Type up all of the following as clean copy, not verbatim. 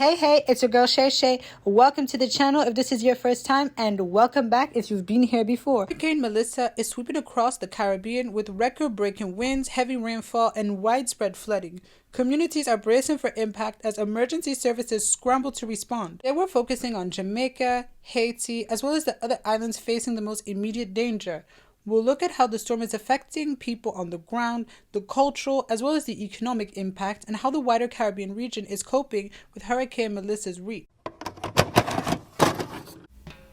Hey, it's your girl Shay Shay. Welcome to the channel if this is your first time, and welcome back if you've been here before. Hurricane Melissa is sweeping across the Caribbean with record-breaking winds, heavy rainfall, and widespread flooding. Communities are bracing for impact as emergency services scramble to respond. They were focusing on Jamaica, Haiti, as well as the other islands facing the most immediate danger. We'll look at how the storm is affecting people on the ground, the cultural as well as the economic impact, and how the wider Caribbean region is coping with Hurricane Melissa's reach.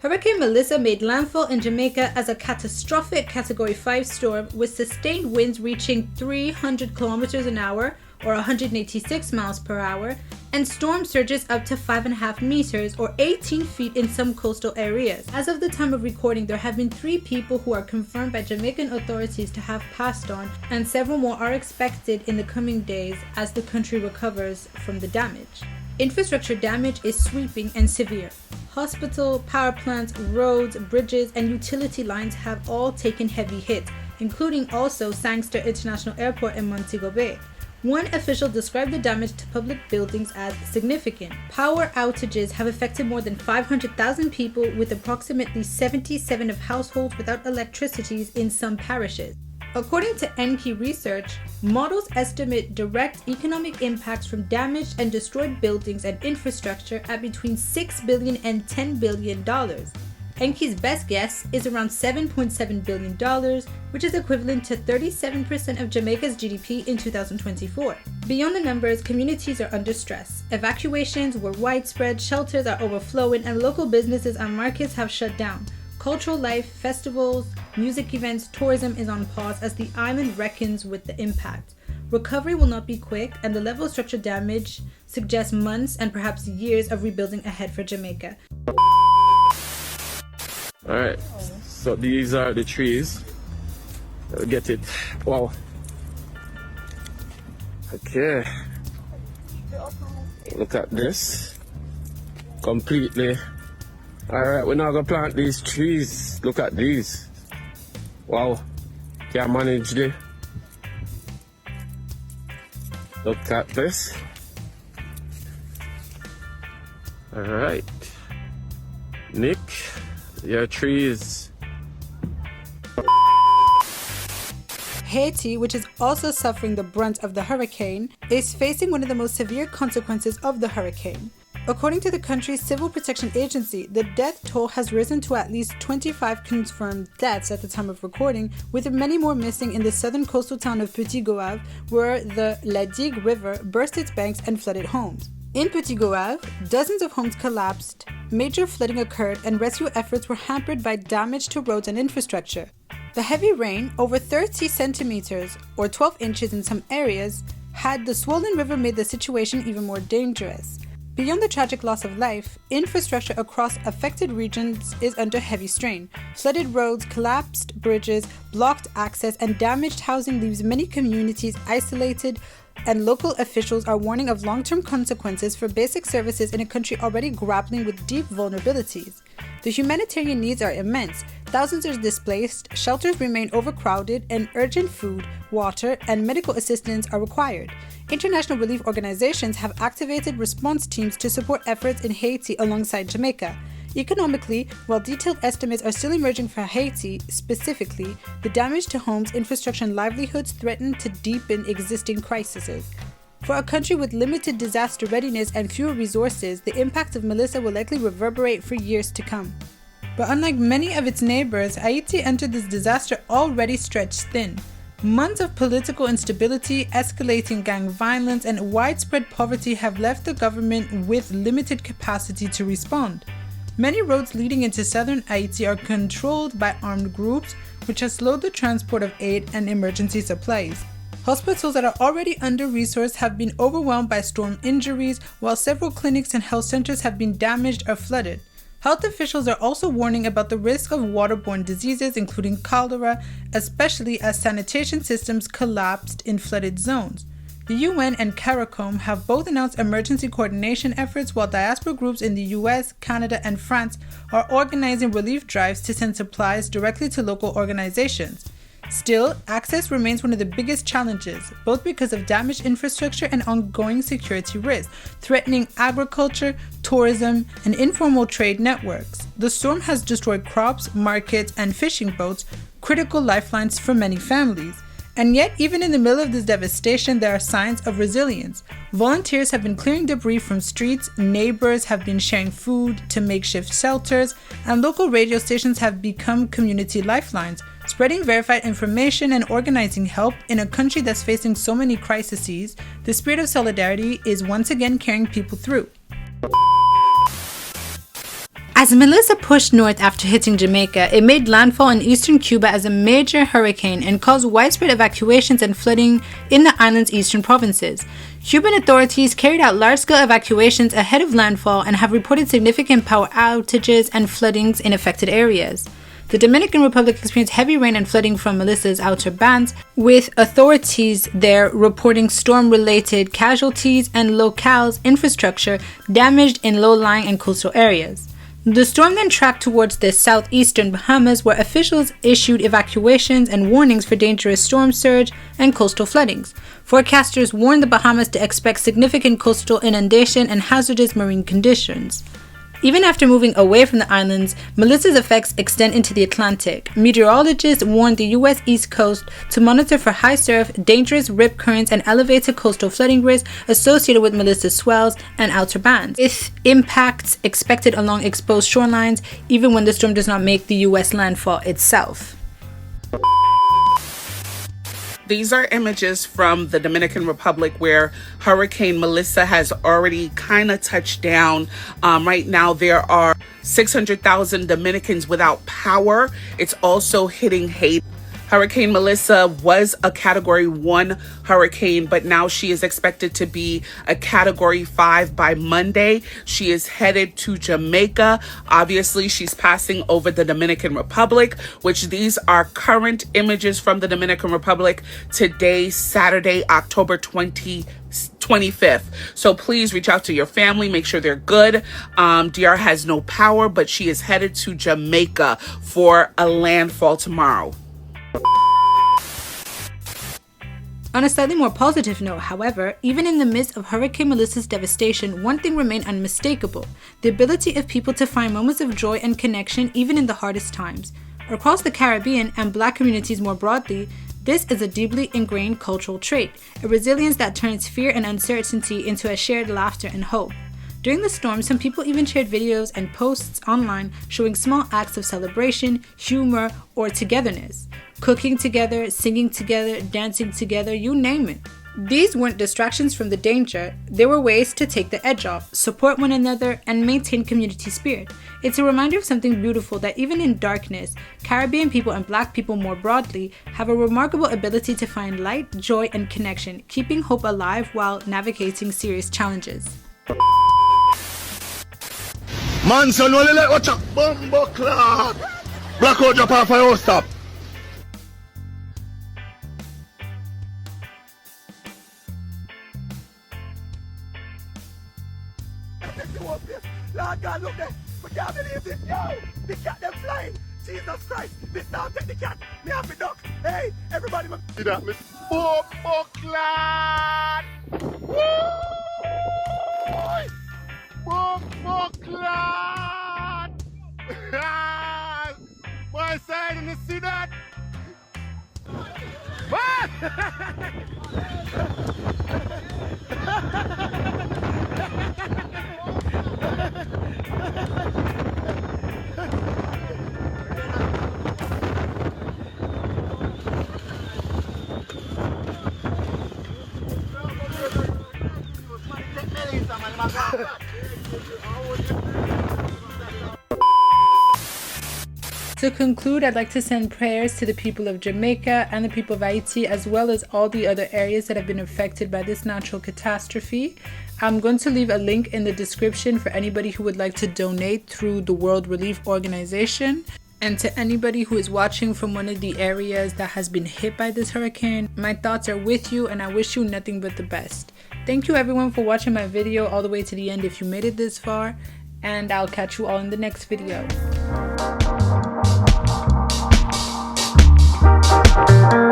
Hurricane Melissa made landfall in Jamaica as a catastrophic Category 5 storm with sustained winds reaching 300 kilometers an hour or 186 miles per hour, and storm surges up to 5.5 meters or 18 feet in some coastal areas. As of the time of recording, there have been 3 people who are confirmed by Jamaican authorities to have passed on, and several more are expected in the coming days as the country recovers from the damage. Infrastructure damage is sweeping and severe. Hospital, power plants, roads, bridges, and utility lines have all taken heavy hits, including also Sangster International Airport in Montego Bay. One official described the damage to public buildings as significant. Power outages have affected more than 500,000 people, with approximately 77% of households without electricity in some parishes. According to NK Research, models estimate direct economic impacts from damaged and destroyed buildings and infrastructure at between $6 billion and $10 billion. NK's best guess is around $7.7 billion, which is equivalent to 37% of Jamaica's GDP in 2024. Beyond the numbers, communities are under stress. Evacuations were widespread, shelters are overflowing, and local businesses and markets have shut down. Cultural life, festivals, music events, tourism is on pause as the island reckons with the impact. Recovery will not be quick, and the level of structural damage suggests months and perhaps years of rebuilding ahead for Jamaica. Alright, so these are the trees. Get it. Wow. Okay. Look at this. Completely. Alright, we're now gonna plant these trees. Look at these. Wow. Can't manage this. Look at this. Alright. Nick, your trees. Haiti, which is also suffering the brunt of the hurricane, is facing one of the most severe consequences of the hurricane. According to the country's Civil Protection Agency, the death toll has risen to at least 25 confirmed deaths at the time of recording, with many more missing in the southern coastal town of Petit Goave, where the La Digue River burst its banks and flooded homes. In Petit Goave, dozens of homes collapsed, major flooding occurred, and rescue efforts were hampered by damage to roads and infrastructure. The heavy rain, over 30 centimeters or 12 inches in some areas, had the swollen river made the situation even more dangerous. Beyond the tragic loss of life, infrastructure across affected regions is under heavy strain. Flooded roads, collapsed bridges, blocked access, and damaged housing leaves many communities isolated, and local officials are warning of long-term consequences for basic services in a country already grappling with deep vulnerabilities. The humanitarian needs are immense. Thousands are displaced, shelters remain overcrowded, and urgent food, water, and medical assistance are required. International relief organizations have activated response teams to support efforts in Haiti alongside Jamaica. Economically, while detailed estimates are still emerging for Haiti specifically, the damage to homes, infrastructure, and livelihoods threaten to deepen existing crises. For a country with limited disaster readiness and fewer resources, the impact of Melissa will likely reverberate for years to come. But unlike many of its neighbors, Haiti entered this disaster already stretched thin. Months of political instability, escalating gang violence, and widespread poverty have left the government with limited capacity to respond. Many roads leading into southern Haiti are controlled by armed groups, which has slowed the transport of aid and emergency supplies. Hospitals that are already under-resourced have been overwhelmed by storm injuries, while several clinics and health centers have been damaged or flooded. Health officials are also warning about the risk of waterborne diseases, including cholera, especially as sanitation systems collapsed in flooded zones. The UN and CARICOM have both announced emergency coordination efforts, while diaspora groups in the US, Canada, and France are organizing relief drives to send supplies directly to local organizations. Still, access remains one of the biggest challenges, both because of damaged infrastructure and ongoing security risks, threatening agriculture, tourism, and informal trade networks. The storm has destroyed crops, markets, and fishing boats, critical lifelines for many families. And yet, even in the middle of this devastation, there are signs of resilience. Volunteers have been clearing debris from streets, neighbors have been sharing food to makeshift shelters, and local radio stations have become community lifelines, spreading verified information and organizing help in a country that's facing so many crises. The spirit of solidarity is once again carrying people through. As Melissa pushed north after hitting Jamaica, it made landfall in eastern Cuba as a major hurricane and caused widespread evacuations and flooding in the island's eastern provinces. Cuban authorities carried out large-scale evacuations ahead of landfall and have reported significant power outages and floodings in affected areas. The Dominican Republic experienced heavy rain and flooding from Melissa's outer bands, with authorities there reporting storm-related casualties and locales' infrastructure damaged in low-lying and coastal areas. The storm then tracked towards the southeastern Bahamas, where officials issued evacuations and warnings for dangerous storm surge and coastal floodings. Forecasters warned the Bahamas to expect significant coastal inundation and hazardous marine conditions. Even after moving away from the islands, Melissa's effects extend into the Atlantic. Meteorologists warned the U.S. East Coast to monitor for high surf, dangerous rip currents, and elevated coastal flooding risk associated with Melissa's swells and outer bands, with impacts expected along exposed shorelines, even when the storm does not make the U.S. landfall itself. These are images from the Dominican Republic where Hurricane Melissa has already kind of touched down. Right now, there are 600,000 Dominicans without power. It's also hitting Haiti. Hurricane Melissa was a Category 1 hurricane, but now she is expected to be a Category 5 by Monday. She is headed to Jamaica. Obviously, she's passing over the Dominican Republic, which these are current images from the Dominican Republic today, Saturday, October 25th. So please reach out to your family, make sure they're good. DR has no power, but she is headed to Jamaica for a landfall tomorrow. On a slightly more positive note, however, even in the midst of Hurricane Melissa's devastation, one thing remained unmistakable: the ability of people to find moments of joy and connection even in the hardest times. Across the Caribbean and Black communities more broadly, this is a deeply ingrained cultural trait, a resilience that turns fear and uncertainty into a shared laughter and hope. During the storm, some people even shared videos and posts online showing small acts of celebration, humor, or togetherness. Cooking together, singing together, dancing together, you name it. These weren't distractions from the danger, they were ways to take the edge off, support one another, and maintain community spirit. It's a reminder of something beautiful, that even in darkness, Caribbean people and Black people more broadly have a remarkable ability to find light, joy, and connection, keeping hope alive while navigating serious challenges. Man, son, only let watch a bumbo clock. Blackout drop off and all stop. Lord God, look there. We can't believe this. Yo, the cat them flying. Jesus Christ, this now take the cat. Me have to duck. Hey, everybody, see that, Miss Bumbo clock. Woo! Bumbo clock. My side, and you see that? To conclude, I'd like to send prayers to the people of Jamaica and the people of Haiti, as well as all the other areas that have been affected by this natural catastrophe. I'm going to leave a link in the description for anybody who would like to donate through the World Relief Organization. And to anybody who is watching from one of the areas that has been hit by this hurricane, my thoughts are with you and I wish you nothing but the best. Thank you everyone for watching my video all the way to the end if you made it this far, and I'll catch you all in the next video. Bye.